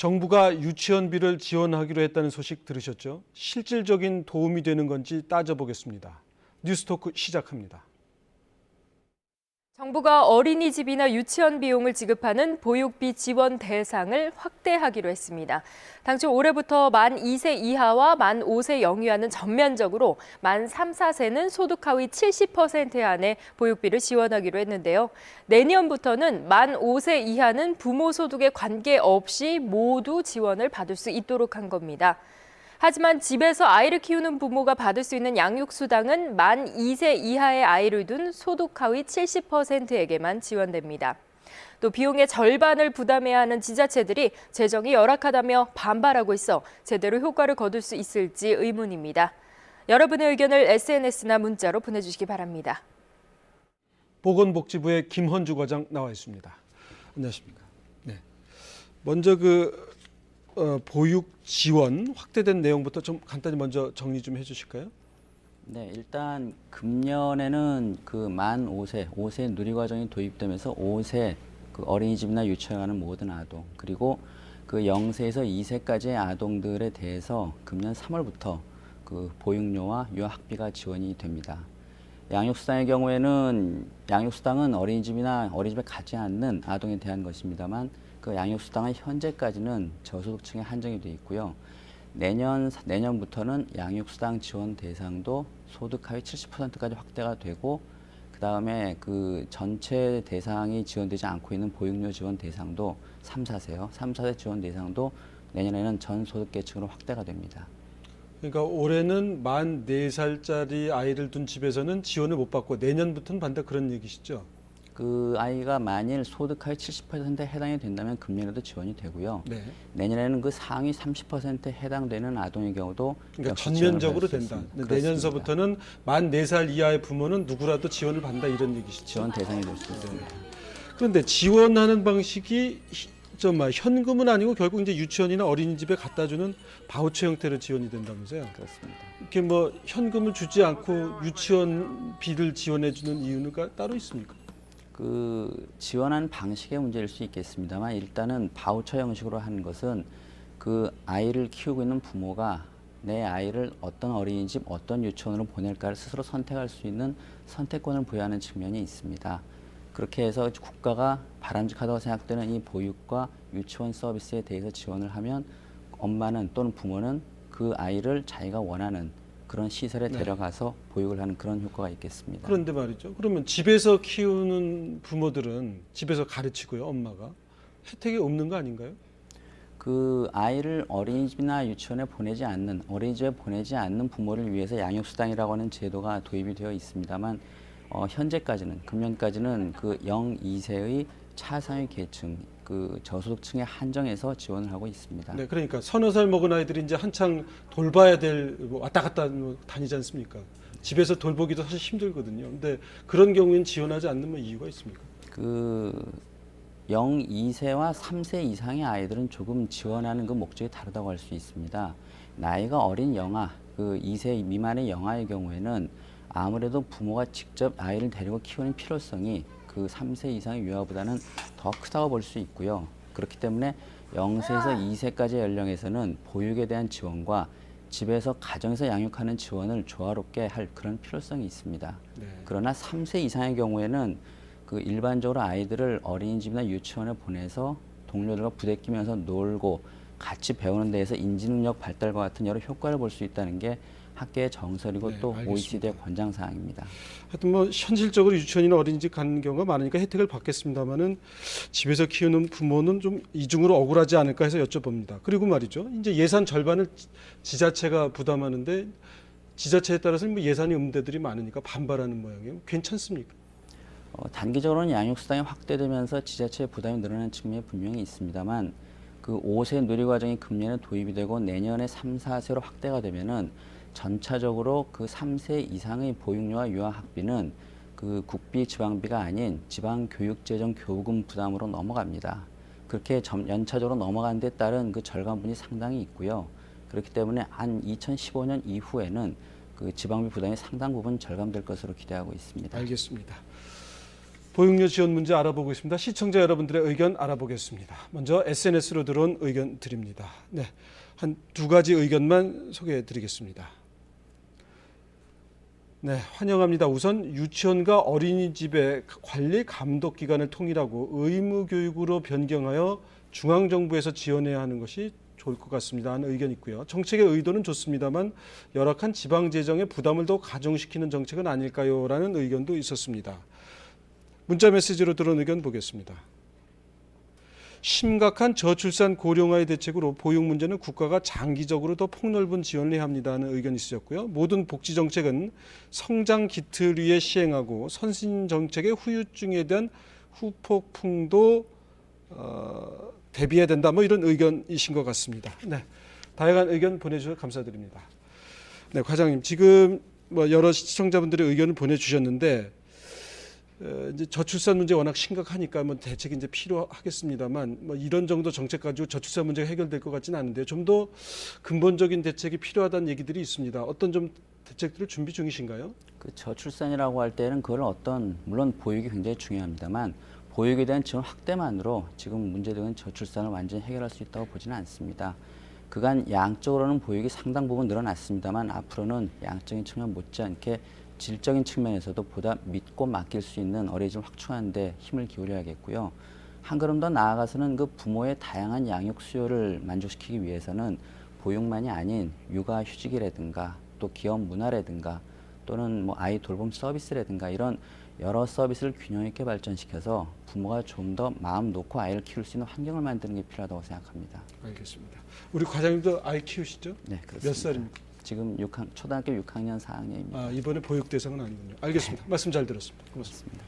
정부가 유치원비를 지원하기로 했다는 소식 들으셨죠? 실질적인 도움이 되는 건지 따져보겠습니다. 뉴스토크 시작합니다. 정부가 어린이집이나 유치원 비용을 지급하는 보육비 지원 대상을 확대하기로 했습니다. 당초 올해부터 만 2세 이하와 만 5세 영유아는 전면적으로, 만 3, 4세는 소득 하위 70% 안에 보육비를 지원하기로 했는데요. 내년부터는 만 5세 이하는 부모 소득에 관계없이 모두 지원을 받을 수 있도록 한 겁니다. 하지만 집에서 아이를 키우는 부모가 받을 수 있는 양육수당은 만 2세 이하의 아이를 둔 소득 하위 70%에게만 지원됩니다. 또 비용의 절반을 부담해야 하는 지자체들이 재정이 열악하다며 반발하고 있어 제대로 효과를 거둘 수 있을지 의문입니다. 여러분의 의견을 SNS나 문자로 보내주시기 바랍니다. 보건복지부의 김헌주 과장 나와 있습니다. 안녕하십니까? 네. 먼저 보육 지원 확대된 내용부터 좀 간단히 먼저 정리 좀 해주실까요? 네, 일단 금년에는 만 5세 누리과정이 도입되면서 5세 어린이집이나 유치원 가는 모든 아동, 그리고 0세에서 2세까지의 아동들에 대해서 금년 3월부터 보육료와 유아학비가 지원이 됩니다. 양육수당의 경우에는 양육수당은 어린이집에 가지 않는 아동에 대한 것입니다만 양육수당은 현재까지는 저소득층에 한정이 되어 있고요. 내년부터는 양육수당 지원 대상도 소득 하위 70%까지 확대가 되고, 그다음에 전체 대상이 지원되지 않고 있는 보육료 지원 대상도 3, 4세 지원 대상도 내년에는 전 소득계층으로 확대가 됩니다. 그러니까 올해는 만 4살짜리 아이를 둔 집에서는 지원을 못 받고 내년부터는 받는다, 그런 얘기시죠? 아이가 만일 소득 하위 70%에 해당이 된다면 금년에도 지원이 되고요. 네. 내년에는 상위 30%에 해당되는 아동의 경우도 그러니까 전면적으로 된다. 내년서부터는 만 4살 이하의 부모는 누구라도 지원을 받는다, 이런 얘기시죠? 지원 대상이 될 수 있습니다. 그런데 지원하는 방식이 현금은 아니고 결국 이제 유치원이나 어린이집에 갖다 주는 바우처 형태로 지원이 된다면서요? 그렇습니다. 이렇게 현금을 주지 않고 유치원비를 지원해 주는 이유는 따로 있습니까? 지원하는 방식의 문제일 수 있겠습니다만, 일단은 바우처 형식으로 하는 것은 아이를 키우고 있는 부모가 내 아이를 어떤 어린이집, 어떤 유치원으로 보낼까를 스스로 선택할 수 있는 선택권을 부여하는 측면이 있습니다. 그렇게 해서 국가가 바람직하다고 생각되는 이 보육과 유치원 서비스에 대해서 지원을 하면 엄마는 또는 부모는 그 아이를 자기가 원하는 그런 시설에 데려가서 보육을 하는 그런 효과가 있겠습니다. 그런데 말이죠. 그러면 집에서 키우는 부모들은 집에서 가르치고요, 엄마가 혜택이 없는 거 아닌가요? 아이를 어린이집이나 유치원에 어린이집에 보내지 않는 부모를 위해서 양육수당이라고 하는 제도가 도입이 되어 있습니다만, 금년까지는 0, 2세의 차상위 계층, 저소득층에 한정해서 지원을 하고 있습니다. 네, 그러니까 서너 살 먹은 아이들이 이제 한창 돌봐야 될 왔다 갔다 다니지 않습니까? 집에서 돌보기도 사실 힘들거든요. 근데 그런 경우에는 지원하지 않는 이유가 있습니까? 0, 2세와 3세 이상의 아이들은 조금 지원하는 목적이 다르다고 할 수 있습니다. 나이가 어린 영아, 2세 미만의 영아의 경우에는 아무래도 부모가 직접 아이를 데리고 키우는 필요성이 3세 이상의 유아보다는 더 크다고 볼 수 있고요. 그렇기 때문에 0세에서 2세까지의 연령에서는 보육에 대한 지원과 집에서 가정에서 양육하는 지원을 조화롭게 할 그런 필요성이 있습니다. 네. 그러나 3세 이상의 경우에는 일반적으로 아이들을 어린이집이나 유치원에 보내서 동료들과 부대끼면서 놀고 같이 배우는 데에서 인지능력 발달과 같은 여러 효과를 볼 수 있다는 게 학계의 정설이고 또 알겠습니다. OECD의 권장사항입니다. 하여튼 현실적으로 유치원이나 어린이집 가는 경우가 많으니까 혜택을 받겠습니다만은 집에서 키우는 부모는 좀 이중으로 억울하지 않을까 해서 여쭤봅니다. 그리고 말이죠, 이제 예산 절반을 지자체가 부담하는데 지자체에 따라서는 예산이 없는 데들이 많으니까 반발하는 모양이에요. 괜찮습니까? 단기적으로는 양육수당이 확대되면서 지자체의 부담이 늘어나는 측면이 분명히 있습니다만, 5세 누리과정이 금년에 도입이 되고 내년에 3, 4세로 확대가 되면은 전차적으로 3세 이상의 보육료와 유아학비는 국비 지방비가 아닌 지방교육재정 교부금 부담으로 넘어갑니다. 그렇게 연차적으로 넘어간 데 따른 절감분이 상당히 있고요. 그렇기 때문에 한 2015년 이후에는 지방비 부담이 상당 부분 절감될 것으로 기대하고 있습니다. 알겠습니다. 보육료 지원 문제 알아보고 있습니다. 시청자 여러분들의 의견 알아보겠습니다. 먼저 SNS로 들어온 의견 드립니다. 네, 한 두 가지 의견만 소개해 드리겠습니다. 네, 환영합니다. 우선 유치원과 어린이집의 관리 감독 기관을 통일하고 의무 교육으로 변경하여 중앙정부에서 지원해야 하는 것이 좋을 것 같습니다 하는 의견이 있고요. 정책의 의도는 좋습니다만 열악한 지방 재정의 부담을 더 가중시키는 정책은 아닐까요? 라는 의견도 있었습니다. 문자 메시지로 들어온 의견 보겠습니다. 심각한 저출산 고령화의 대책으로 보육 문제는 국가가 장기적으로 더 폭넓은 지원을 해야 합니다 하는 의견이 있으셨고요. 모든 복지 정책은 성장 기틀 위에 시행하고 선진 정책의 후유증에 대한 후폭풍도 대비해야 된다. 뭐 이런 의견이신 것 같습니다. 네, 다양한 의견 보내주셔서 감사드립니다. 네, 과장님 지금 뭐 여러 시청자분들의 의견을 보내주셨는데 이제 저출산 문제 워낙 심각하니까 뭐 대책이 이제 필요하겠습니다만 뭐 이런 정도 정책 가지고 저출산 문제가 해결될 것 같지는 않은데 좀 더 근본적인 대책이 필요하다는 얘기들이 있습니다. 어떤 좀 대책들을 준비 중이신가요? 그 저출산이라고 할 때는 그걸 물론 보육이 굉장히 중요합니다만 보육에 대한 지원 확대만으로 지금 문제되는 저출산을 완전히 해결할 수 있다고 보지는 않습니다. 그간 양적으로는 보육이 상당 부분 늘어났습니다만 앞으로는 양적인 측면 못지않게 질적인 측면에서도 보다 믿고 맡길 수 있는 어린이집을 확충하는 데 힘을 기울여야겠고요. 한 걸음 더 나아가서는 그 부모의 다양한 양육 수요를 만족시키기 위해서는 보육만이 아닌 육아휴직이라든가 또 기업 문화라든가 또는 뭐 아이 돌봄 서비스라든가 이런 여러 서비스를 균형 있게 발전시켜서 부모가 좀 더 마음 놓고 아이를 키울 수 있는 환경을 만드는 게 필요하다고 생각합니다. 알겠습니다. 우리 과장님도 아이 키우시죠? 네, 그렇습니다. 몇 살입니까? 지금 초등학교 6학년 4학년입니다. 이번에 보육 대상은 아니군요. 알겠습니다. 말씀 잘 들었습니다. 고맙습니다.